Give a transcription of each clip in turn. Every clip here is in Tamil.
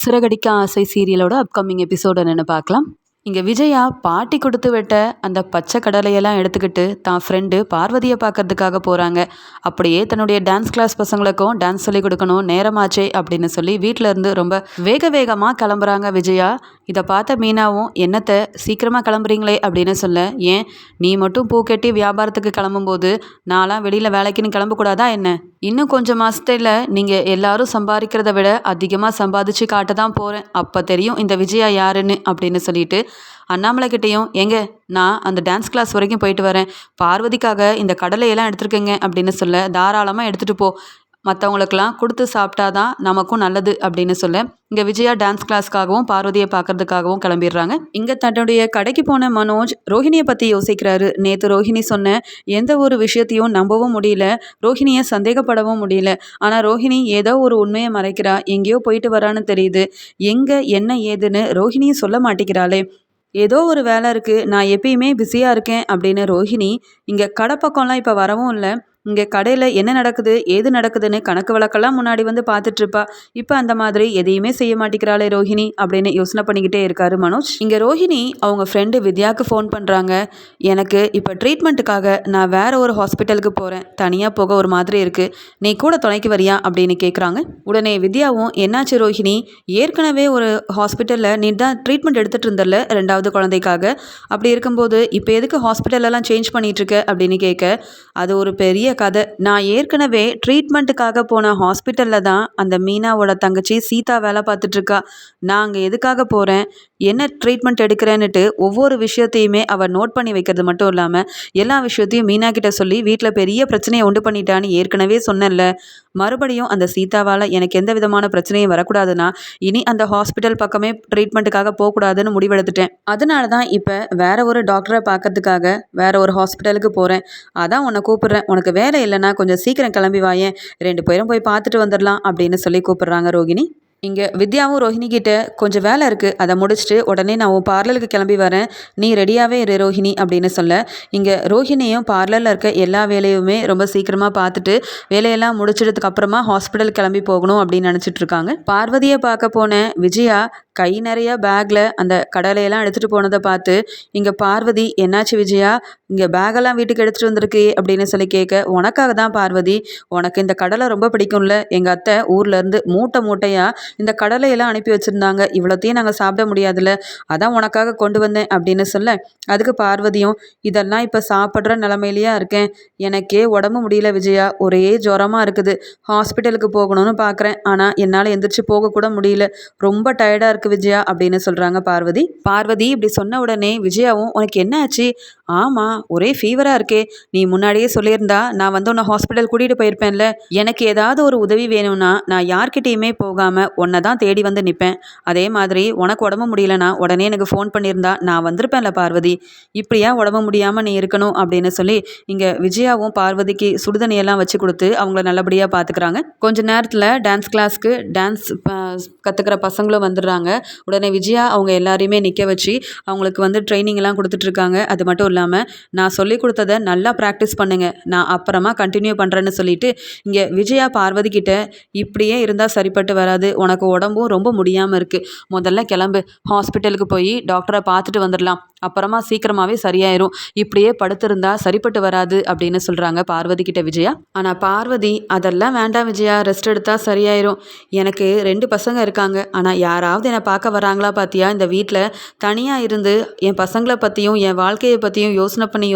சிறகடிக்க ஆசை சீரியலோட அப்கமிங் எபிசோட் என்னென்னு பார்க்கலாம். இங்கே விஜயா பாட்டி கொடுத்து விட்ட அந்த பச்சை கடலையெல்லாம் எடுத்துக்கிட்டு தான் ஃப்ரெண்டு பார்வதியை பார்க்கறதுக்காக போகிறாங்க. அப்படியே தன்னுடைய டான்ஸ் கிளாஸ் பசங்களுக்கும் டான்ஸ் சொல்லி கொடுக்கணும், நேரமாச்சே அப்படின்னு சொல்லி வீட்டில் இருந்து ரொம்ப வேகமாக கிளம்புறாங்க விஜயா. இதை பார்த்த மீனாவும், என்னத்தை சீக்கிரமாக கிளம்புறீங்களே அப்படின்னு சொல்ல, ஏன் நீ மட்டும் பூ கட்டி வியாபாரத்துக்கு கிளம்பும்போது நான்லாம் வெளியில் வேலைக்குன்னு கிளம்பக்கூடாதா என்ன? இன்னும் கொஞ்சம் மாதத்தில் நீங்கள் எல்லாரும் சம்பாதிக்கிறத விட அதிகமாக சம்பாதிச்சு காட்ட தான் போகிறேன், அப்போ தெரியும் இந்த விஜயா யாருன்னு அப்படின்னு சொல்லிட்டு அண்ணாமலை கிட்டேயும், ஏங்க நான் அந்த டான்ஸ் கிளாஸ் வரைக்கும் போயிட்டு வரேன், பார்வதிக்காக இந்த கடலையெல்லாம் எடுத்துருக்கேங்க அப்படின்னு சொல்ல, தாராளமாக எடுத்துகிட்டு போ, மற்றவங்களுக்கெல்லாம் கொடுத்து சாப்பிட்டாதான் நமக்கும் நல்லது அப்படின்னு சொல்ல, இங்கே விஜயா டான்ஸ் கிளாஸ்க்காகவும் பார்வதியை பார்க்கறதுக்காகவும் கிளம்பிடுறாங்க. இங்கே தன்னுடைய கடைக்கு போன மனோஜ் ரோஹிணியை பற்றி யோசிக்கிறாரு. நேற்று ரோஹிணி சொன்ன எந்த ஒரு விஷயத்தையும் நம்பவும் முடியல, ரோஹிணியை சந்தேகப்படவும் முடியல. ஆனால் ரோஹிணி ஏதோ ஒரு உண்மையை மறைக்கிறா, எங்கேயோ போயிட்டு வரான்னு தெரியுது, எங்கே என்ன ஏதுன்னு ரோஹிணியும் சொல்ல மாட்டேங்கிறாளே. ஏதோ ஒரு வேலை இருக்குது, நான் எப்பயுமே பிஸியாக இருக்கேன் அப்படின்னு ரோஹிணி இங்கே கடை பக்கம்லாம் இப்போ வரவும் இல்லை. இங்கே கடையில் என்ன நடக்குது ஏது நடக்குதுன்னு கணக்கு வழக்கெல்லாம் முன்னாடி வந்து பார்த்துட்ருப்பா. இப்போ அந்த மாதிரி எதையுமே செய்ய மாட்டேங்கிறாளே ரோஹிணி அப்படின்னு யோசனை பண்ணிக்கிட்டே இருக்காரு மனோஜ். இங்கே ரோஹிணி அவங்க ஃப்ரெண்டு வித்யாவுக்கு ஃபோன் பண்ணுறாங்க. எனக்கு இப்போ ட்ரீட்மெண்ட்டுக்காக நான் வேற ஒரு ஹாஸ்பிட்டலுக்கு போகிறேன், தனியாக போக ஒரு மாதிரி இருக்குது, நீ கூட துணைக்கு வரியா அப்படின்னு கேட்குறாங்க. உடனே வித்யாவும், என்னாச்சு ரோஹிணி, ஏற்கனவே ஒரு ஹாஸ்பிட்டலில் நீ தான் ட்ரீட்மெண்ட் எடுத்துகிட்டு இருந்தல ரெண்டாவது குழந்தைக்காக, அப்படி இருக்கும்போது இப்போ எதுக்கு ஹாஸ்பிட்டலெல்லாம் சேஞ்ச் பண்ணிகிட்ருக்க அப்படின்னு கேட்க, அது ஒரு பெரிய கதை. நான் ஏற்கனவே ட்ரீட்மெண்ட்டுக்காக போன ஹாஸ்பிட்டலில் தான் அந்த மீனாவோட தங்கச்சி சீதா வேலை பார்த்துட்ருக்கா. நான் அங்கே எதுக்காக போகிறேன், என்ன ட்ரீட்மெண்ட் எடுக்கிறேன்னுட்டு ஒவ்வொரு விஷயத்தையுமே அவள் நோட் பண்ணி வைக்கிறது மட்டும் இல்லாமல் எல்லா விஷயத்தையும் மீனா கிட்ட சொல்லி வீட்டில் பெரிய பிரச்சனையை உண்டு பண்ணிட்டான்னு ஏற்கனவே சொன்னேன்ல. மறுபடியும் அந்த சீதாவால் எனக்கு எந்த விதமான பிரச்சனையும் வரக்கூடாதுன்னா இனி அந்த ஹாஸ்பிட்டல் பக்கமே ட்ரீட்மெண்ட்டுக்காக போகக்கூடாதுன்னு முடிவெடுத்துட்டேன். அதனால தான் இப்போ வேற ஒரு டாக்டரை பார்க்கறதுக்காக வேற ஒரு ஹாஸ்பிட்டலுக்கு போகிறேன். அதான் உன்னை கூப்பிட்றேன், உனக்கு வேலை இல்லைன்னா கொஞ்சம் சீக்கிரம் கிளம்பி வாயேன், 2 பேரும் போய் பார்த்துட்டு வந்துடலாம் அப்படின்னு சொல்லி கூப்பிட்றாங்க ரோகிணி. இங்கே வித்யாவும் ரோஹிணி கிட்ட கொஞ்சம் வேலை இருக்குது, அதை முடிச்சுட்டு உடனே நான் உன் பார்லருக்கு கிளம்பி வரேன், நீ ரெடியாகவே இரு ரோஹிணி அப்படின்னு சொல்ல, இங்கே ரோஹிணியும் பார்லரில் இருக்க எல்லா வேலையுமே ரொம்ப சீக்கிரமாக பார்த்துட்டு வேலையெல்லாம் முடிச்சிட்டதுக்கு அப்புறமா ஹாஸ்பிட்டல் கிளம்பி போகணும் அப்படின்னு நினச்சிட்டு இருக்காங்க. பார்வதியை பார்க்க போன விஜயா கை நிறைய பேக்கில் அந்த கடலையெல்லாம் எடுத்துகிட்டு போனதை பார்த்து இங்கே பார்வதி, என்னாச்சு விஜயா, இங்கே பேக்கெல்லாம் வீட்டுக்கு எடுத்துகிட்டு வந்திருக்கு அப்படின்னு சொல்லி கேட்க, உனக்காக தான் பார்வதி, உனக்கு இந்த கடலை ரொம்ப பிடிக்கும்ல, எங்கள் அத்தை ஊர்லேருந்து மூட்டை மூட்டையாக இந்த கடலையெல்லாம் அனுப்பி வச்சுருந்தாங்க, இவ்வளோத்தையும் நாங்கள் சாப்பிட முடியாதுல்ல, அதான் உனக்காக கொண்டு வந்தேன் அப்படின்னு சொல்ல, அதுக்கு பார்வதியும், இதெல்லாம் இப்போ சாப்பிட்ற நிலமையிலையா இருக்கேன், எனக்கே உடம்பு முடியல விஜயா, ஒரே ஜுரமாக இருக்குது, ஹாஸ்பிட்டலுக்கு போகணும்னு பார்க்குறேன், ஆனால் என்னால் எந்திரிச்சு போகக்கூட முடியல, ரொம்ப டயர்டாக இருக்குது விஜயா அப்படின்னு சொல்கிறாங்க பார்வதி. பார்வதி இப்படி சொன்ன உடனே விஜயாவும், உனக்கு என்ன ஆச்சு, ஆமாம் ஒரே ஃபீவராக இருக்கே, நீ முன்னாடியே சொல்லியிருந்தா நான் வந்து உன்னை ஹாஸ்பிட்டல் கூட்டிகிட்டு போயிருப்பேன்ல, எனக்கு ஏதாவது ஒரு உதவி வேணும்னா நான் யார்கிட்டையுமே போகாமல் உன்னை தான் தேடி வந்து நிற்பேன், அதே மாதிரி உனக்கு உடம்பு முடியலனா உடனே எனக்கு ஃபோன் பண்ணியிருந்தா நான் வந்திருப்பேன்ல பார்வதி, இப்படியா உடம்பு முடியாமல் நீ இருக்கணும் அப்படின்னு சொல்லி இங்கே விஜயாவும் பார்வதிக்கு சுடுதண்ணியெல்லாம் வச்சு கொடுத்து அவங்கள நல்லபடியாக பார்த்துக்கிறாங்க. கொஞ்ச நேரத்தில் டான்ஸ் கிளாஸ்க்கு டான்ஸ் கற்றுக்கிற பசங்களும் வந்துடுறாங்க. உடனே விஜயா அவங்க எல்லாரையுமே நிற்க வச்சு அவங்களுக்கு வந்து ட்ரைனிங்லாம் கொடுத்துட்ருக்காங்க. அது மட்டும் இல்லாமல் நான் சொல்லி கொடுத்ததை நல்லா ப்ராக்டிஸ் பண்ணுங்க, நான் அப்புறமா கண்டினியூ பண்ணுறேன்னு சொல்லிட்டு இங்கே விஜயா பார்வதி கிட்ட, இப்படியே இருந்தால் சரிப்பட்டு வராது, உனக்கு உடம்பும் ரொம்ப முடியாமல் இருக்குது, முதல்ல கிளம்பு, ஹாஸ்பிட்டலுக்கு போய் டாக்டரை பார்த்துட்டு வந்துடலாம், அப்புறமா சீக்கிரமாகவே சரியாயிரும், இப்படியே படுத்திருந்தா சரிப்பட்டு வராது அப்படின்னு சொல்கிறாங்க பார்வதி கிட்ட விஜயா. ஆனால் பார்வதி, அதெல்லாம் வேண்டாம் விஜயா, ரெஸ்ட் எடுத்தால் சரியாயிரும், எனக்கு 2 பசங்க இருக்காங்க, ஆனால் யாராவது என்னை பார்க்க வராங்களா பார்த்தியா, இந்த வீட்டில் தனியாக இருந்து என் பசங்களை பற்றியும் என் வாழ்க்கையை பற்றியும் யோசனை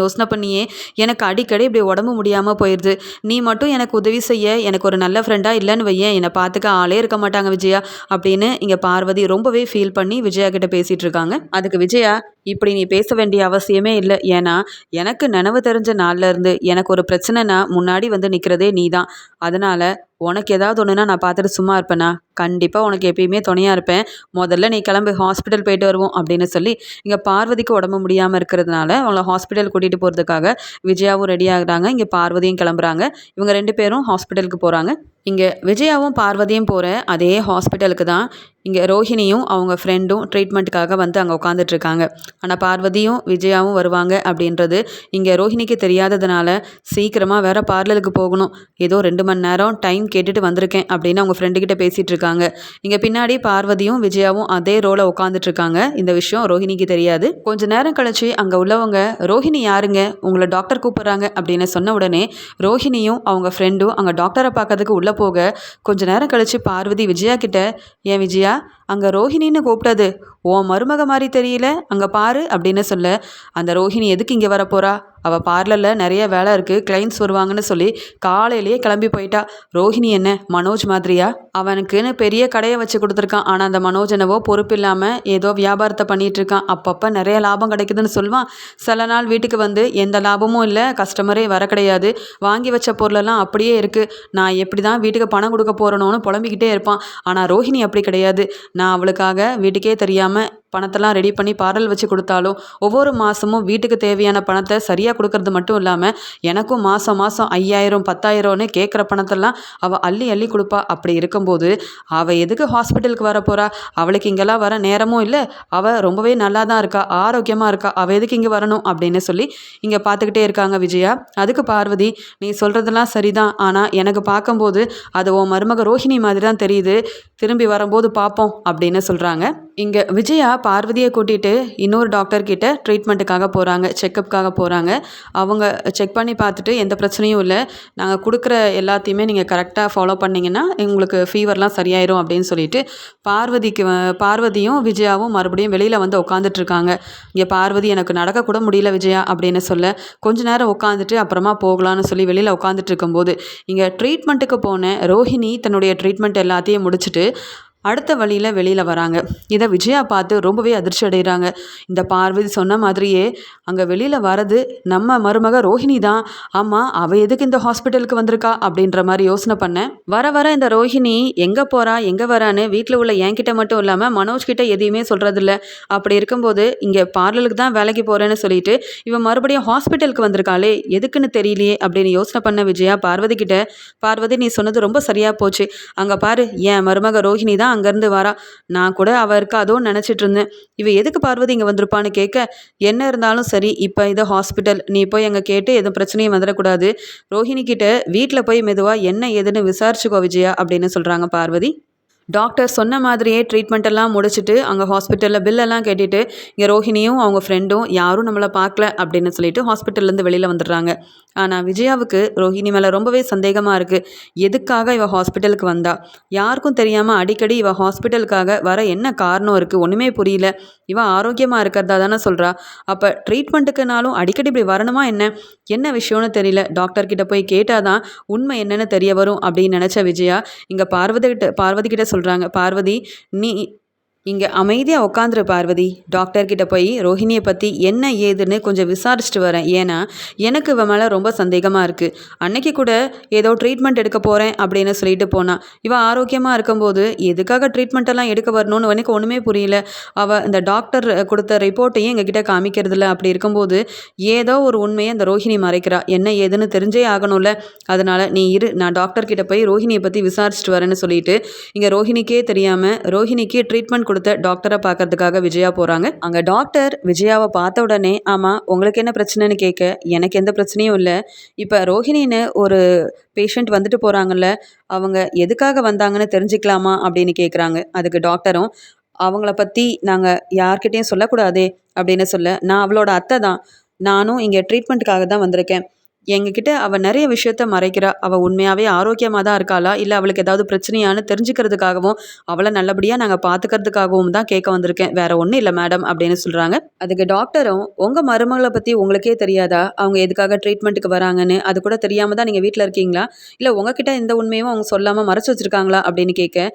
பண்ணியே எனக்கு அடிக்கடி இப்படி உடம்பு முடியாமல் போயிடுது, நீ மட்டும் எனக்கு உதவி செய்ய எனக்கு ஒரு நல்ல ஃப்ரெண்டாக இல்லைன்னு வையேன், என்னை பார்த்துக்க ஆளே இருக்க மாட்டாங்க விஜயா அப்படின்னு இங்கே பார்வதி ரொம்பவே ஃபீல் பண்ணி விஜயா கிட்ட பேசிகிட்டு இருக்காங்க. அதுக்கு விஜயா, இப்படி நீ பேச வேண்டிய அவசியமே இல்லை, ஏன்னா எனக்கு நினைவு தெரிஞ்ச நாள்ல இருந்து எனக்கு ஒரு பிரச்சனைனா முன்னாடி வந்து நிற்கிறதே நீ தான், அதனால் உனக்கு ஏதாவது ஒன்றுனா நான் பார்த்துட்டு சும்மா இருப்பேனா, கண்டிப்பாக உனக்கு எப்பயுமே துணையாக இருப்பேன், முதல்ல நீ கிளம்பு, ஹாஸ்பிட்டல் போயிட்டு வருவோம் அப்படின்னு சொல்லி இங்கே பார்வதிக்கு உடம்பு முடியாமல் இருக்கிறதுனால அவங்கள ஹாஸ்பிட்டல் கூட்டிகிட்டு போகிறதுக்காக விஜயாவும் ரெடி ஆகுறாங்க. இங்கே பார்வதியும் கிளம்புறாங்க. இவங்க 2 பேரும் ஹாஸ்பிட்டலுக்கு போகிறாங்க. இங்கே விஜயாவும் பார்வதியும் போகிற அதே ஹாஸ்பிட்டலுக்கு தான் இங்கே ரோஹிணியும் அவங்க ஃப்ரெண்டும் ட்ரீட்மெண்ட்டுக்காக வந்து அங்கே உட்காந்துட்ருக்காங்க. ஆனால் பார்வதியும் விஜயாவும் வருவாங்க அப்படின்றது இங்கே ரோஹிணிக்கு தெரியாததுனால சீக்கிரமாக வேற பார்லருக்கு போகணும், ஏதோ 2 மணி நேரம் டைம் கேட்டுட்டு வந்திருக்கேன் அப்படின்னு அவங்க ஃப்ரெண்டுக்கிட்ட பேசிகிட்டு இருக்காங்க. இங்கே பின்னாடி பார்வதியும் விஜயாவும் அதே ரோல உட்காந்துட்ருக்காங்க. இந்த விஷயம் ரோஹிணிக்கு தெரியாது. கொஞ்ச நேரம் கழிச்சு அங்கே உள்ளவங்க, ரோஹிணி யாருங்க, உங்களை டாக்டர் கூப்பிட்றாங்க அப்படின்னு சொன்ன உடனே ரோஹிணியும் அவங்க ஃப்ரெண்டும் அங்கே டாக்டரை பார்க்கறதுக்கு உள்ளே போக, கொஞ்ச நேரம் கழிச்சு பார்வதி விஜயா கிட்ட, ஏன் விஜயா, அங்கே ரோஹிணின்னு கூப்பிட்டது உன் மருமக மாதிரி தெரியல, அங்கே பாரு அப்படின்னு சொல்ல, அந்த ரோஹிணி எதுக்கு இங்கே வரப்போறா, அவள் பார்லரில் நிறைய வேலை இருக்குது, கிளைண்ட்ஸ் வருவாங்கன்னு சொல்லி காலையிலேயே கிளம்பி போயிட்டா. ரோஹிணி என்ன மனோஜ் மாதிரியா, அவனுக்குன்னு பெரிய கடையை வச்சு கொடுத்துருக்கான். ஆனால் அந்த மனோஜ் என்னவோ பொறுப்பு இல்லாமல் ஏதோ வியாபாரத்தை பண்ணிகிட்டு இருக்கான். அப்பப்போ நிறைய லாபம் கிடைக்குதுன்னு சொல்லுவான். சில நாள் வீட்டுக்கு வந்து எந்த லாபமும் இல்லை, கஸ்டமரே வர கிடையாது, வாங்கி வச்ச பொருளெல்லாம் அப்படியே இருக்குது, நான் எப்படி தான் வீட்டுக்கு பணம் கொடுக்க போகிறனோன்னு புலம்பிக்கிட்டே இருப்பான். ஆனால் ரோஹிணி அப்படி கிடையாது. நான் அவளுக்காக வீட்டுக்கே தெரியாமல் பணத்தெல்லாம் ரெடி பண்ணி பார்லர் வச்சு கொடுத்தாலும் ஒவ்வொரு மாதமும் வீட்டுக்கு தேவையான பணத்தை சரியாக கொடுக்கறது மட்டும் இல்லாமல் எனக்கும் மாதம் 5000 10,000ன்னு கேட்குற பணத்தெல்லாம் அவள் அள்ளி அள்ளி கொடுப்பா. அப்படி இருக்கும்போது அவள் எதுக்கு ஹாஸ்பிட்டலுக்கு வர போகிறா, அவளுக்கு இங்கெல்லாம் வர நேரமும் இல்லை, அவள் ரொம்பவே நல்லா தான் இருக்கா, ஆரோக்கியமாக இருக்கா, அவள் எதுக்கு இங்கே வரணும் அப்படின்னு சொல்லி இங்கே பார்த்துக்கிட்டே இருக்காங்க விஜயா. அதுக்கு பார்வதி, நீ சொல்கிறதெல்லாம் சரிதான், ஆனால் எனக்கு பார்க்கும்போது அது உன் மருமக ரோஹிணி மாதிரி தான் தெரியுது, திரும்பி வரும்போது பார்ப்போம் அப்படின்னு சொல்கிறாங்க. இங்கே விஜயா பார்வதியை கூட்டிகிட்டு இன்னொரு டாக்டர் கிட்ட ட்ரீட்மெண்ட்டுக்காக போகிறாங்க, செக்கப்புக்காக போகிறாங்க. அவங்க செக் பண்ணி பார்த்துட்டு எந்த பிரச்சனையும் இல்லை, நாங்கள் கொடுக்குற எல்லாத்தையுமே நீங்கள் கரெக்டாக ஃபாலோ பண்ணிங்கன்னா உங்களுக்கு ஃபீவர்லாம் சரியாயிரும் அப்படின்னு சொல்லிட்டு பார்வதியும் விஜயாவும் மறுபடியும் வெளியில் வந்து உட்காந்துட்ருக்காங்க. இங்கே பார்வதி, எனக்கு நடக்கக்கூட முடியல விஜயா அப்படின்னு சொல்ல, கொஞ்ச நேரம் உட்காந்துட்டு அப்புறமா போகலான்னு சொல்லி வெளியில் உட்காந்துட்டு இருக்கும்போது இங்கே ட்ரீட்மெண்ட்டுக்கு போன ரோஹிணி தன்னுடைய ட்ரீட்மெண்ட் எல்லாத்தையும் முடிச்சுட்டு அடுத்த வழியில் வெளியில் வராங்க. இதை விஜயா பார்த்து ரொம்பவே அதிர்ச்சி அடைகிறாங்க. இந்த பார்வதி சொன்ன மாதிரியே அங்கே வெளியில் வரது நம்ம மருமக ரோஹிணி தான். ஆமாம், அவள் எதுக்கு இந்த ஹாஸ்பிட்டலுக்கு வந்திருக்கா அப்படின்ற மாதிரி யோசனை பண்ணேன். வர வர இந்த ரோஹிணி எங்கே போகிறா எங்கே வரான்னு வீட்டில் உள்ள என்கிட்ட மட்டும் இல்லாமல் மனோஜ் கிட்ட எதையுமே சொல்கிறதில்ல. அப்படி இருக்கும்போது இங்கே பார்லருக்கு தான் வேலைக்கு போகிறேன்னு சொல்லிட்டு இவன் மறுபடியும் ஹாஸ்பிட்டலுக்கு வந்திருக்காளே, எதுக்குன்னு தெரியலையே அப்படின்னு யோசனை பண்ண விஜயா பார்வதி கிட்ட, பார்வதி நீ சொன்னது ரொம்ப சரியாக போச்சு, அங்கே பாரு என் மருமக ரோஹிணி தான் அங்கேருந்து வரா, நான் கூட அவள் இருக்காதோன்னு நினச்சிட்டு இருந்தேன், இவ எதுக்கு பார்வதி இங்கே வந்திருப்பான்னு கேட்க, என்ன இருந்தாலும் சரி இப்போ இது ஹாஸ்பிட்டல், நீ போய் அங்கே கேட்டு எதுவும் பிரச்சனையும் வந்துடக்கூடாது, ரோஹிணி கிட்ட வீட்டில் போய் மெதுவாக என்ன ஏதுன்னு விசாரிச்சுக்கோ விஜயா அப்படின்னு சொல்கிறாங்க பார்வதி. டாக்டர் சொன்ன மாதிரியே ட்ரீட்மெண்ட் எல்லாம் முடிச்சுட்டு அங்கே ஹாஸ்பிட்டலில் பில்லெல்லாம் கட்டிட்டு இங்கே ரோஹிணியும் அவங்க ஃப்ரெண்டும் யாரும் நம்மளை பார்க்கல அப்படின்னு சொல்லிட்டு ஹாஸ்பிட்டல்லேருந்து வெளியில் வந்துடுறாங்க. ஆனால் விஜயாவுக்கு ரோஹிணி மேலே ரொம்பவே சந்தேகமாக இருக்குது. எதுக்காக இவள் ஹாஸ்பிட்டலுக்கு வந்தா, யாருக்கும் தெரியாமல் அடிக்கடி இவள் ஹாஸ்பிட்டலுக்காக வர என்ன காரணம் இருக்குது, ஒன்றுமே புரியல. இவள் ஆரோக்கியமாக இருக்கிறதா தானே சொல்கிறா, அப்போ ட்ரீட்மெண்ட்டுக்குனாலும் அடிக்கடி இப்படி வரணுமா என்ன விஷயம்னு தெரியல, டாக்டர்கிட்ட போய் கேட்டால் தான் உண்மை என்னென்னு தெரிய வரும் அப்படின்னு நினச்ச விஜயா இங்கே பார்வதி கிட்ட சொல்கிறாங்க, பார்வதி நீ இங்கே அமைதியாக உட்காந்துரு பார்வதி, டாக்டர்கிட்ட போய் ரோஹிணியை பற்றி என்ன ஏதுன்னு கொஞ்சம் விசாரிச்சுட்டு வரேன், ஏன்னா எனக்கு இவன் மேலே ரொம்ப சந்தேகமாக இருக்குது. அன்னைக்கு கூட ஏதோ ட்ரீட்மெண்ட் எடுக்க போகிறேன் அப்படின்னு சொல்லிட்டு போனான். இவன் ஆரோக்கியமாக இருக்கும்போது எதுக்காக ட்ரீட்மெண்ட்டெல்லாம் எடுக்க வரணும்னு எனக்கு ஒன்றுமே புரியல. அவள் இந்த டாக்டர் கொடுத்த ரிப்போர்ட்டையும் எங்ககிட்ட காமிக்கிறதில்ல. அப்படி இருக்கும்போது ஏதோ ஒரு உண்மையை அந்த ரோஹிணி மறைக்கிறா, என்ன ஏதுன்னு தெரிஞ்சே ஆகணும்ல, அதனால் நீ இரு, நான் டாக்டர்கிட்ட போய் ரோஹிணியை பற்றி விசாரிச்சுட்டு வரேன்னு சொல்லிட்டு இங்கே ரோஹிணிக்கே தெரியாமல் ரோஹிணிக்கு ட்ரீட்மெண்ட் கொடுத்த டாக்டரை பார்க்கறதுக்காக விஜயா போகிறாங்க. அங்கே டாக்டர் விஜயாவை பார்த்த உடனே, ஆமாம் உங்களுக்கு என்ன பிரச்சனைன்னு கேட்க, எனக்கு எந்த பிரச்சனையும் இல்லை, இப்போ ரோஹிணின்னு ஒரு பேஷண்ட் வந்துட்டு போகிறாங்கல்ல, அவங்க எதுக்காக வந்தாங்கன்னு தெரிஞ்சுக்கலாமா அப்படின்னு கேட்குறாங்க. அதுக்கு டாக்டரும், அவங்கள பற்றி நாங்கள் யார்கிட்டையும் சொல்லக்கூடாதே அப்படின்னு சொல்ல, நான் அவளோட அத்தை தான், நானும் இங்கே ட்ரீட்மெண்ட்டுக்காக தான் வந்திருக்கேன், எங்ககிட்ட அவள் நிறைய விஷயத்த மறைக்கிறா, அவள் உண்மையாகவே ஆரோக்கியமாக தான் இருக்காளா இல்லை அவளுக்கு ஏதாவது பிரச்சனையானு தெரிஞ்சுக்கிறதுக்காகவும் அவளை நல்லபடியாக நாங்கள் பார்த்துக்கிறதுக்காகவும் தான் கேட்க வந்திருக்கேன், வேற ஒன்றும் இல்லை மேடம் அப்படின்னு சொல்கிறாங்க. அதுக்கு டாக்டரும், உங்கள் மருமகளை பற்றி உங்களுக்கே தெரியாதா, அவங்க எதுக்காக ட்ரீட்மெண்ட்டுக்கு வராங்கன்னு, அது கூட தெரியாமல் தான் நீங்கள் வீட்டில் இருக்கீங்களா, இல்லை உங்ககிட்ட எந்த உண்மையும் அவங்க சொல்லாமல் மறைச்சி வச்சுருக்காங்களா அப்படின்னு கேட்க,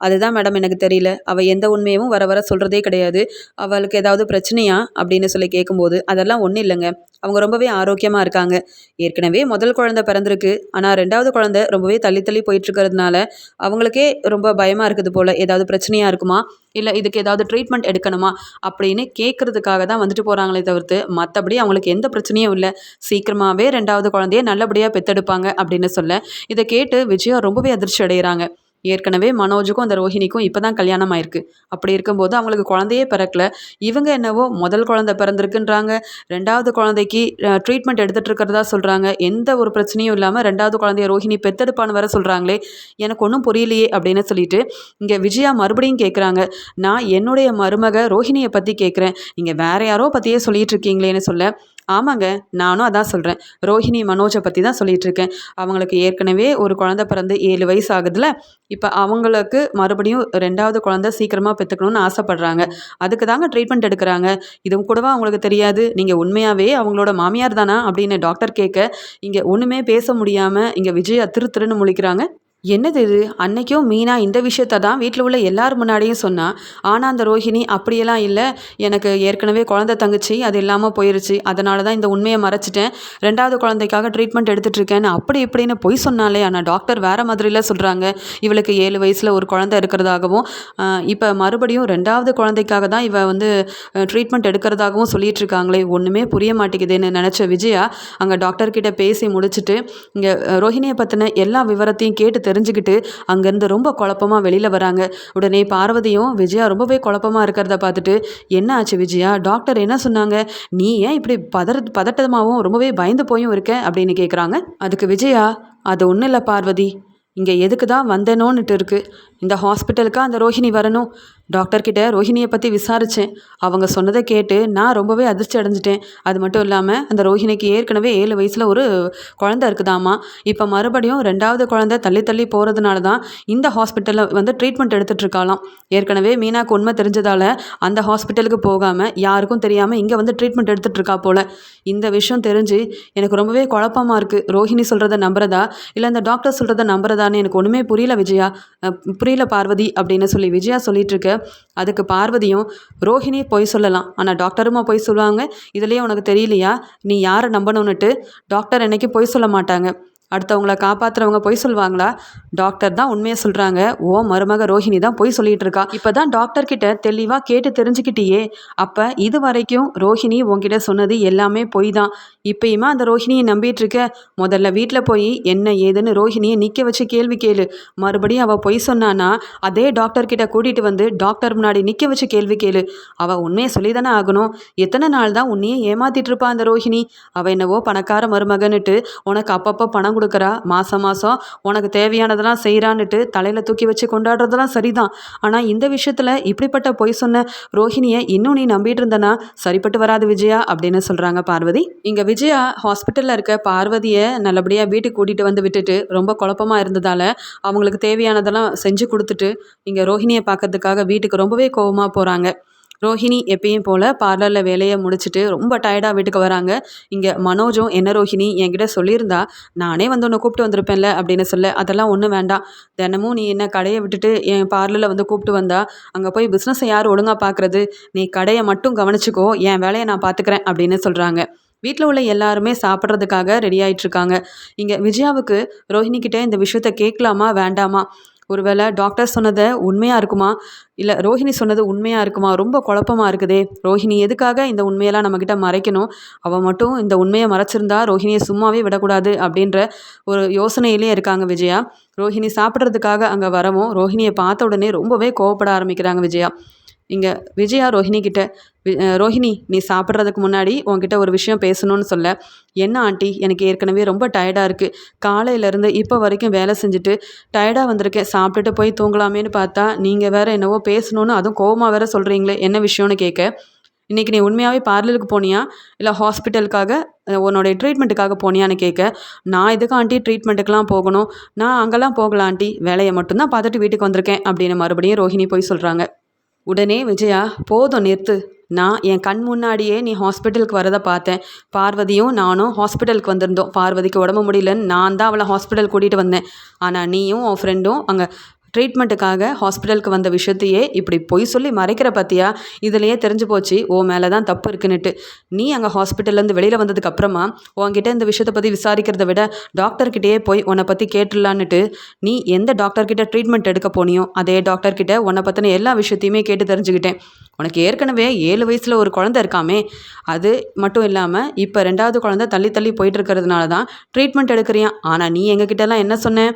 அதுதான் மேடம் எனக்கு தெரியல. அவள் எந்த உண்மையும் வர வர சொல்கிறதே கிடையாது. அவளுக்கு ஏதாவது பிரச்சனையா அப்படின்னு சொல்லி கேட்கும்போது, அதெல்லாம் ஒன்றும் இல்லைங்க. அவங்க ரொம்பவே ஆரோக்கியமாக இருக்காங்க. ஏற்கனவே முதல் குழந்தை பிறந்திருக்கு. ஆனால் 2வது குழந்தை ரொம்பவே தள்ளி தள்ளி போயிட்டுருக்கிறதுனால அவங்களுக்கே ரொம்ப பயமாக இருக்குது போல். ஏதாவது பிரச்சனையாக இருக்குமா, இல்லை இதுக்கு ஏதாவது ட்ரீட்மெண்ட் எடுக்கணுமா அப்படின்னு கேட்குறதுக்காக தான் வந்துட்டு போகிறாங்களே தவிர்த்து மற்றபடி அவங்களுக்கு எந்த பிரச்சனையும் இல்லை. சீக்கிரமாகவே 2வது குழந்தைய நல்லபடியாக பெற்றெடுப்பாங்க அப்படின்னு சொல்ல, இதை கேட்டு விஜயா ரொம்பவே அதிர்ச்சி அடைகிறாங்க. ஏற்கனவே மனோஜுக்கும் அந்த ரோஹிணிக்கும் இப்போ தான் கல்யாணம் ஆயிருக்கு. அப்படி இருக்கும்போது அவங்களுக்கு குழந்தையே பிறக்கல. இவங்க என்னவோ முதல் குழந்தை பிறந்திருக்குன்றாங்க. 2வது குழந்தைக்கு ட்ரீட்மெண்ட் எடுத்துகிட்டு இருக்கிறதா சொல்கிறாங்க. எந்த ஒரு பிரச்சனையும் இல்லாமல் 2வது குழந்தைய ரோஹிணி பெத்தெடுப்பான்னு வேற சொல்கிறாங்களே, எனக்கு ஒன்றும் புரியலையே அப்படின்னு சொல்லிட்டு இங்கே விஜயா மறுபடியும் கேட்குறாங்க. நான் என்னுடைய மருமக ரோஹிணியை பற்றி கேட்குறேன், நீங்கள் வேற யாரோ பற்றியே சொல்லிட்டு இருக்கீங்களேன்னு சொல்ல, ஆமாங்க, நானும் அதான் சொல்கிறேன். ரோஹிணி மனோஜை பற்றி தான் சொல்லிட்டு இருக்கேன். அவங்களுக்கு ஏற்கனவே ஒரு குழந்தை பிறந்து 7 வயசு ஆகுதுல. இப்போ அவங்களுக்கு மறுபடியும் 2வது குழந்தை சீக்கிரமாக பெற்றுக்கணும்னு ஆசைப்படுறாங்க. அதுக்கு தாங்க ட்ரீட்மெண்ட் எடுக்கிறாங்க. இதுவும் கூடவா அவங்களுக்கு தெரியாது? நீங்கள் உண்மையாகவே அவங்களோட மாமியார் தானா அப்படின்னு டாக்டர் கேட்க, இங்கே ஒன்றுமே பேச முடியாமல் இங்கே விஜயா திரு திருன்னு முழிக்கிறாங்க. என்னது இது? அன்னைக்கும் மீனா இந்த விஷயத்த தான் வீட்டில் உள்ள எல்லார் முன்னாடியும் சொன்னா. ஆனால் அந்த ரோஹிணி அப்படியெல்லாம் இல்லை, எனக்கு ஏற்கனவே குழந்தை தங்குச்சி, அது இல்லாமல் போயிருச்சு, அதனால தான் இந்த உண்மையை மறைச்சிட்டேன், 2வது குழந்தைக்காக ட்ரீட்மெண்ட் எடுத்துகிட்டு இருக்கேன்னு அப்படி இப்படின்னு பொய் சொன்னாலே. ஆனால் டாக்டர் வேறு மாதிரிலாம் சொல்கிறாங்க. இவளுக்கு 7 வயசில் ஒரு குழந்தை இருக்கிறதாகவும், இப்போ மறுபடியும் 2வது குழந்தைக்காக தான் இவ வந்து ட்ரீட்மெண்ட் எடுக்கிறதாகவும் சொல்லிட்டு இருக்காங்களே. ஒன்றுமே புரிய மாட்டேங்குதுன்னு நினச்ச விஜயா அங்கே டாக்டர்கிட்ட பேசி முடிச்சுட்டு இங்கே ரோஹிணியை பற்றின எல்லா விவரத்தையும் கேட்டு தெரிஞ்சுக்கிட்டு அங்கேருந்து ரொம்ப குழப்பமாக வெளியில் வராங்க. உடனே பார்வதியும் விஜயா ரொம்பவே குழப்பமாக இருக்கிறத பார்த்துட்டு, என்ன ஆச்சு விஜயா, டாக்டர் என்ன சொன்னாங்க, நீ ஏன் இப்படி பதட்டமாகவும் ரொம்பவே பயந்து போயும் இருக்க அப்படின்னு கேட்குறாங்க. அதுக்கு விஜயா, அது ஒன்றும் இல்லை பார்வதி, இங்கே எதுக்கு தான் வந்தேனோன்னுட்டு இருக்குது. இந்த ஹாஸ்பிட்டலுக்கு அந்த ரோஹிணி வரணும். டாக்டர்கிட்ட ரோஹிணியை பற்றி விசாரித்தேன். அவங்க சொன்னதை கேட்டு நான் ரொம்பவே அதிர்ச்சி அடைஞ்சிட்டேன். அது மட்டும் இல்லாமல் அந்த ரோஹிணிக்கு ஏற்கனவே 7 வயசில் ஒரு குழந்தை இருக்குதாம்மா. இப்போ மறுபடியும் 2வது குழந்தை தள்ளி தள்ளி போகிறதுனால தான் இந்த ஹாஸ்பிட்டலில் வந்து ட்ரீட்மெண்ட் எடுத்துகிட்ருக்காளாம். ஏற்கனவே மீனாக்கு உண்மை தெரிஞ்சதால் அந்த ஹாஸ்பிட்டலுக்கு போகாமல் யாருக்கும் தெரியாமல் இங்கே வந்து ட்ரீட்மெண்ட் எடுத்துகிட்ருக்கா போல். இந்த விஷயம் தெரிஞ்சு எனக்கு ரொம்பவே குழப்பமாக இருக்குது. ரோஹிணி சொல்கிறத நம்புறதா இல்லை அந்த டாக்டர் சொல்கிறத நம்புறதான்னு எனக்கு ஒன்றுமே புரியல விஜயா, புரியல பார்வதி அப்படின்னு சொல்லி விஜயா சொல்லிட்டு இருக்க. அதுக்கு பார்வதியும், ரோஹிணி பொய் சொல்லலாம், ஆனால் டாக்டருமா பொய் சொல்லுவாங்க, இதுலேயே உனக்கு தெரியலையா, நீ யாரை நம்பணுன்னுட்டு? டாக்டர் என்னைக்கு பொய் சொல்ல மாட்டாங்க. அடுத்தவங்கள காப்பாற்றுறவங்க பொய் சொல்லுவாங்களா? டாக்டர் தான் உண்மையை சொல்கிறாங்க. ஓ மருமக ரோஹிணி தான் பொய் சொல்லிட்டு இருக்கா. இப்போ தான் டாக்டர்கிட்ட தெளிவாக கேட்டு தெரிஞ்சுக்கிட்டியே. அப்போ இது வரைக்கும் ரோஹிணி உங்ககிட்ட சொன்னது எல்லாமே பொய் தான். இப்பயுமா அந்த ரோஹிணியை நம்பிட்டு இருக்க? முதல்ல வீட்டில் போய் என்ன ஏதுன்னு ரோஹிணியை நிற்க வச்சு கேள்வி கேளு. மறுபடியும் அவள் பொய் சொன்னானா அதே டாக்டர்கிட்ட கூட்டிகிட்டு வந்து டாக்டர் முன்னாடி நிற்க வச்சு கேள்வி கேளு. அவள் உண்மையை சொல்லி தானே ஆகணும். எத்தனை நாள் தான் உன்னையே ஏமாத்திட்டு இருப்பா அந்த ரோஹிணி? அவள் என்னவோ பணக்கார மருமகன்னுட்டு உனக்கு அப்பப்போ பணம் கொடுக்குறா, மாதம் மாதம் உனக்கு தேவையானதெல்லாம் செய்கிறான்னுட்டு தலையில் தூக்கி வச்சு கொண்டாடுறதெல்லாம் சரிதான். ஆனால் இந்த விஷயத்தில் இப்படிப்பட்ட பொய் சொன்ன ரோஹிணியை இன்னும் நீ நம்பிட்டு இருந்தனா சரிப்பட்டு வராது விஜயா அப்படின்னு சொல்கிறாங்க பார்வதி. இங்கே விஜயா ஹாஸ்பிட்டலில் இருக்க பார்வதியை நல்லபடியாக வீட்டுக்கு கூட்டிகிட்டு வந்து விட்டுட்டு ரொம்ப குழப்பமாக இருந்ததால் அவங்களுக்கு தேவையானதெல்லாம் செஞ்சு கொடுத்துட்டு இங்கே ரோஹிணியை பார்க்கறதுக்காக வீட்டுக்கு ரொம்பவே கோவமாக போகிறாங்க. ரோஹிணி எப்பயும் போல் பார்லரில் வேலையை முடிச்சுட்டு ரொம்ப டயர்டாக வீட்டுக்கு வராங்க. இங்கே மனோஜும், என்ன ரோஹிணி என்கிட்ட சொல்லியிருந்தா நானே வந்து உன்னை கூப்பிட்டு வந்திருப்பேன்ல அப்படின்னு சொல்ல, அதெல்லாம் ஒன்றும் வேண்டாம், தினமும் நீ என்ன கடையை விட்டுட்டு என் பார்லரில் வந்து கூப்பிட்டு வந்தா அங்கே போய் பிஸ்னஸை யார் ஒழுங்காக பார்க்குறது, நீ கடையை மட்டும் கவனிச்சிக்கோ, என் வேலையை நான் பார்த்துக்கிறேன் அப்படின்னு சொல்கிறாங்க. வீட்டில் உள்ள எல்லாருமே சாப்பிட்றதுக்காக ரெடி ஆகிட்டுருக்காங்க. இங்கே விஜயாவுக்கு ரோஹிணிக்கிட்ட இந்த விஷயத்த கேட்கலாமா வேண்டாமா, ஒருவேளை டாக்டர் சொன்னதை உண்மையாக இருக்குமா, இல்லை ரோஹிணி சொன்னது உண்மையாக இருக்குமா, ரொம்ப குழப்பமாக இருக்குதே. ரோஹிணி எதுக்காக இந்த உண்மையெல்லாம் நம்மக்கிட்ட மறைக்கணும், அவள் மட்டும் இந்த உண்மையை மறைச்சிருந்தா ரோஹிணியை சும்மாவே விடக்கூடாது அப்படின்ற ஒரு யோசனையிலே இருக்காங்க விஜயா. ரோஹிணி சாப்பிட்றதுக்காக அங்கே வரவும் ரோஹிணியை பார்த்த உடனே ரொம்பவே கோவப்பட ஆரம்பிக்கிறாங்க விஜயா. இங்கே விஜயா ரோஹிணி கிட்ட, ரோஹிணி நீ சாப்பிட்றதுக்கு முன்னாடி உன்கிட்ட ஒரு விஷயம் பேசணும்னு சொல்ல, என்ன ஆண்டி, எனக்கு ஏற்கனவே ரொம்ப டயர்டாக இருக்குது, காலையிலேருந்து இப்போ வரைக்கும் வேலை செஞ்சுட்டு டயர்டாக வந்திருக்கேன், சாப்பிட்டுட்டு போய் தூங்கலாமேன்னு பார்த்தா நீங்கள் வேறு என்னவோ பேசணுன்னு அதுவும் கோவமாக வேறு சொல்கிறீங்களே, என்ன விஷயம்னு கேட்க, இன்றைக்கி நீ உண்மையாகவே பார்லருக்கு போனியா இல்லை ஹாஸ்பிட்டலுக்காக உன்னோடைய ட்ரீட்மெண்ட்டுக்காக போனியான்னு கேட்க, நான் எதுக்கு ஆண்டி ட்ரீட்மெண்ட்டுக்கெலாம் போகணும், நான் அங்கெல்லாம் போகலாம் ஆண்டி, வேலையை மட்டும்தான் பார்த்துட்டு வீட்டுக்கு வந்திருக்கேன் அப்படின்னு மறுபடியும் ரோஹிணி போய் சொல்கிறாங்க. உடனே விஜயா, போதும் நிறுத்து, நான் என் கண் முன்னாடியே நீ ஹாஸ்பிட்டலுக்கு வரதை பார்த்தேன், பார்வதியும் நானும் ஹாஸ்பிட்டலுக்கு வந்திருந்தோம், பார்வதிக்கு உடம்பு முடியலன்னு நான் தான் அவளை ஹாஸ்பிட்டல் கூட்டிகிட்டு வந்தேன், ஆனால் நீயும் உன் ஃப்ரெண்டும் அங்கே ட்ரீட்மெண்ட்டுக்காக ஹாஸ்பிட்டலுக்கு வந்த விஷயத்தையே இப்படி பொய் சொல்லி மறைக்கிற பார்த்தியா, இதுலேயே தெரிஞ்சு போச்சு ஓ மேலே தான் தப்பு இருக்குன்னுட்டு. நீ அங்கே ஹாஸ்பிட்டல்லேருந்து வெளியில் வந்ததுக்கு அப்புறமா உன்கிட்ட இந்த விஷயத்தை பற்றி விசாரிக்கிறத விட டாக்டர்கிட்டயே போய் உன்னை பற்றி கேட்டுடலான்னுட்டு நீ எந்த டாக்டர்கிட்ட ட்ரீட்மெண்ட் எடுக்க போனியோ அதே டாக்டர்கிட்ட உன்னை பற்றின எல்லா விஷயத்தையுமே கேட்டு தெரிஞ்சுக்கிட்டேன். உனக்கு ஏற்கனவே 7 வயசில் ஒரு குழந்தை இருக்காமே, அது மட்டும் இல்லாமல் இப்போ 2வது குழந்தை தள்ளி தள்ளி போயிட்டு இருக்கிறதுனால தான் ட்ரீட்மெண்ட் எடுக்கிறியான். ஆனால் நீ எங்ககிட்டலாம் என்ன சொன்ன?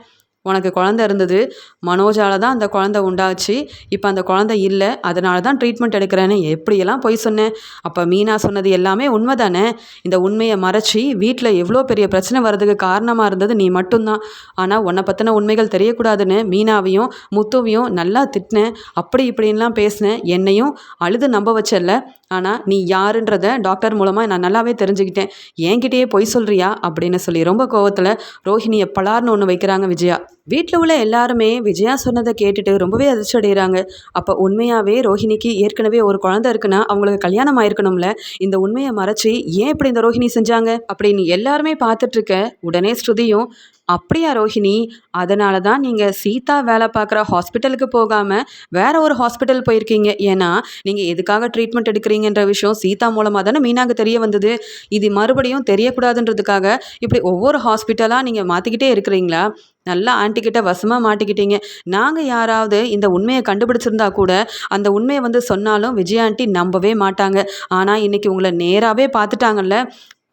உனக்கு குழந்தை இருந்தது, மனோஜால தான் அந்த குழந்தை உண்டாச்சு, இப்போ அந்த குழந்தை இல்லை, அதனால தான் ட்ரீட்மெண்ட் எடுக்கிறேன்னு எப்படியெல்லாம் பொய் சொன்னேன். அப்போ மீனா சொன்னது எல்லாமே உண்மை தானே? இந்த உண்மையை மறைச்சி வீட்டில் எவ்வளோ பெரிய பிரச்சனை வர்றதுக்கு காரணமாக இருந்தது நீ மட்டும்தான். ஆனால் உன்னை பற்றின உண்மைகள் தெரியக்கூடாதுன்னு மீனாவையும் முத்துவையும் நல்லா திட்டினேன், அப்படி இப்படின்லாம் பேசினேன், என்னையும் அழுது நம்ப வச்சல. ஆனால் நீ யாருன்றத டாக்டர் மூலமாக நான் நல்லாவே தெரிஞ்சுக்கிட்டேன். என்கிட்டயே பொய் சொல்கிறியா அப்படின்னு சொல்லி ரொம்ப கோவத்தில் ரோஹிணியை பலார்னு ஒன்று வைக்கிறாங்க விஜயா. வீட்டில் உள்ள எல்லாருமே விஜயா சொன்னதை கேட்டுட்டு ரொம்பவே அதிர்ச்சி அடைகிறாங்க. அப்போ உண்மையாகவே ரோஹிணிக்கு ஏற்கனவே ஒரு குழந்தை இருக்குன்னா அவங்களுக்கு கல்யாணம் ஆயிருக்கணும்ல, இந்த உண்மையை மறைச்சி ஏன் இப்படி இந்த ரோஹிணி செஞ்சாங்க அப்படின்னு எல்லாருமே பார்த்துட்ருக்க உடனே ஸ்ருதியும், அப்படியா ரோஹிணி, அதனால தான் நீங்கள் சீதா வேலை பார்க்குற ஹாஸ்பிட்டலுக்கு போகாமல் வேற ஒரு ஹாஸ்பிட்டல் போயிருக்கீங்க. ஏன்னா நீங்கள் எதுக்காக ட்ரீட்மெண்ட் எடுக்கிறீங்கன்ற விஷயம் சீதா மூலமாக தானே மீனாக்கு தெரிய வந்தது. இது மறுபடியும் தெரியக்கூடாதுன்றதுக்காக இப்படி ஒவ்வொரு ஹாஸ்பிட்டலாக நீங்கள் மாற்றிக்கிட்டே இருக்கிறீங்களா? நல்லா ஆன்ட்டிக்கிட்ட வசமாக மாட்டிக்கிட்டீங்க. நாங்கள் யாராவது இந்த உண்மையை கண்டுபிடிச்சிருந்தா கூட அந்த உண்மையை வந்து சொன்னாலும் விஜயா ஆண்டி நம்பவே மாட்டாங்க. ஆனால் இன்றைக்கி உங்களை நேராகவே பார்த்துட்டாங்கல்ல,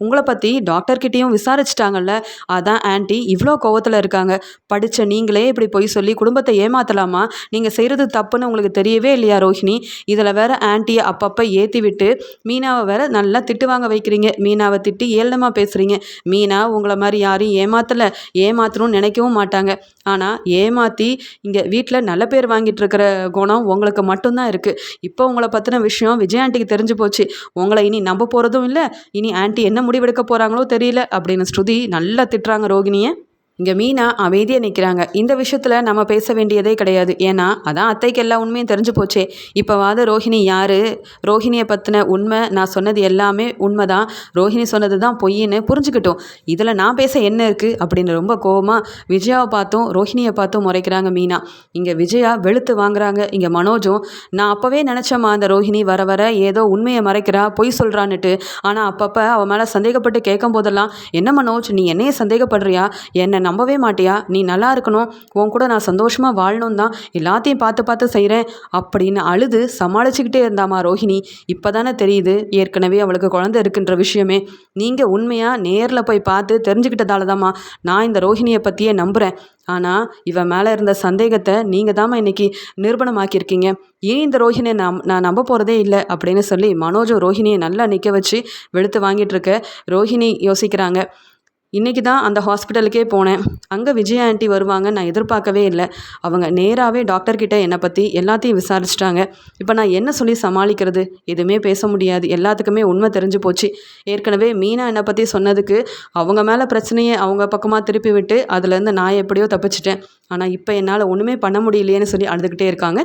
உங்களை பற்றி டாக்டர்கிட்டையும் விசாரிச்சிட்டாங்கல்ல, அதான் ஆன்ட்டி இவ்வளோ கோவத்தில் இருக்காங்க. படித்த நீங்களே இப்படி பொய் சொல்லி குடும்பத்தை ஏமாற்றலாமா? நீங்கள் செய்கிறது தப்புன்னு உங்களுக்கு தெரியவே இல்லையா ரோஹிணி? இதில் வேற ஆன்ட்டியை அப்பப்போ ஏற்றி விட்டு மீனாவை வேற நல்லா திட்டு வாங்க வைக்கிறீங்க. மீனாவை திட்டி ஏளனமாக பேசுகிறீங்க. மீனா உங்களை மாதிரி யாரையும் ஏமாற்றலை, ஏமாற்றணும்னு நினைக்கவும் மாட்டாங்க. ஆனால் ஏமாற்றி இங்கே வீட்டில் நல்ல பேர் வாங்கிட்டு இருக்கிற குணம் உங்களுக்கு மட்டும்தான் இருக்குது. இப்போ உங்களை பற்றின விஷயம் விஜய் ஆண்டிக்கு தெரிஞ்சு போச்சு. உங்களை இனி நம்ப போகிறதும் இல்லை, இனி ஆன்ட்டி என்ன முடிவெடுக்க போகிறாங்களோ தெரியல அப்படின்னு ஸ்ருதி நல்லா திட்டுறாங்க ரோகிணியை. இங்கே மீனா அமைதியாக நிற்கிறாங்க. இந்த விஷயத்தில் நம்ம பேச வேண்டியதே கிடையாது, ஏன்னா அதான் அத்தைக்கு எல்லா உண்மையும் தெரிஞ்சு போச்சே. இப்போவாது ரோஹிணி யார், ரோஹிணியை பற்றின உண்மை நான் சொன்னது எல்லாமே உண்மை தான், ரோஹிணி சொன்னது தான் பொய்ன்னு புரிஞ்சுக்கிட்டோம். இதில் நான் பேச என்ன இருக்குது அப்படின்னு ரொம்ப கோவமாக விஜயாவை பார்த்தும் ரோஹிணியை பார்த்தும் முறைக்கிறாங்க மீனா. இங்கே விஜயா வெளுத்து வாங்குறாங்க. இங்கே மனோஜும், நான் அப்போவே நினச்சேம்மா அந்த ரோஹிணி வர வர ஏதோ உண்மையை மறைக்கிறா, பொய் சொல்கிறான்னுட்டு. ஆனால் அப்பப்போ அவன் மேலே சந்தேகப்பட்டு கேட்கும் போதெல்லாம், என்ன மனோஜ் நீ என்னையே சந்தேகப்படுறியா, என்ன நம்பவே மாட்டியா, நீ நல்லா இருக்கணும், உன் கூட நான் சந்தோஷமாக வாழணும் தான் எல்லாத்தையும் பார்த்து பார்த்து செய்கிறேன் அப்படின்னு அழுது சமாளிச்சுக்கிட்டே இருந்தாமா ரோஹிணி. இப்போ தானே தெரியுது ஏற்கனவே அவளுக்கு குழந்தை இருக்குன்ற விஷயமே. நீங்கள் உண்மையாக நேரில் போய் பார்த்து தெரிஞ்சுக்கிட்டதால தாம்மா நான் இந்த ரோஹிணியை பற்றியே நம்புகிறேன். ஆனால் இவன் மேலே இருந்த சந்தேகத்தை நீங்கள் தாம்மா இன்றைக்கி நிரூபணமாக்கியிருக்கீங்க. ஏன் இந்த ரோஹிணியை நான் நம்ப போகிறதே இல்லை அப்படின்னு சொல்லி மனோஜும் ரோஹிணியை நல்லா நிற்க வச்சு வெளுத்து வாங்கிட்டு இருக்க ரோஹிணி யோசிக்கிறாங்க. இன்றைக்கி தான் அந்த ஹாஸ்பிட்டலுக்கே போனேன், அங்கே விஜயா ஆண்டி வருவாங்க நான் எதிர்பார்க்கவே இல்லை. அவங்க நேராகவே டாக்டர்கிட்ட என்னை பற்றி எல்லாத்தையும் விசாரிச்சிட்டாங்க. இப்போ நான் என்ன சொல்லி சமாளிக்கிறது, எதுவுமே பேச முடியாது, எல்லாத்துக்குமே உண்மை தெரிஞ்சு போச்சு. ஏற்கனவே மீனா என்னை பற்றி சொன்னதுக்கு அவங்க மேலே பிரச்சனையை அவங்க பக்கமாக திருப்பி விட்டு அதுலேருந்து நான் எப்படியோ தப்பிச்சிட்டேன். ஆனால் இப்போ என்னால் ஒன்றுமே பண்ண முடியலையேன்னு சொல்லி அழுதுகிட்டே இருக்காங்க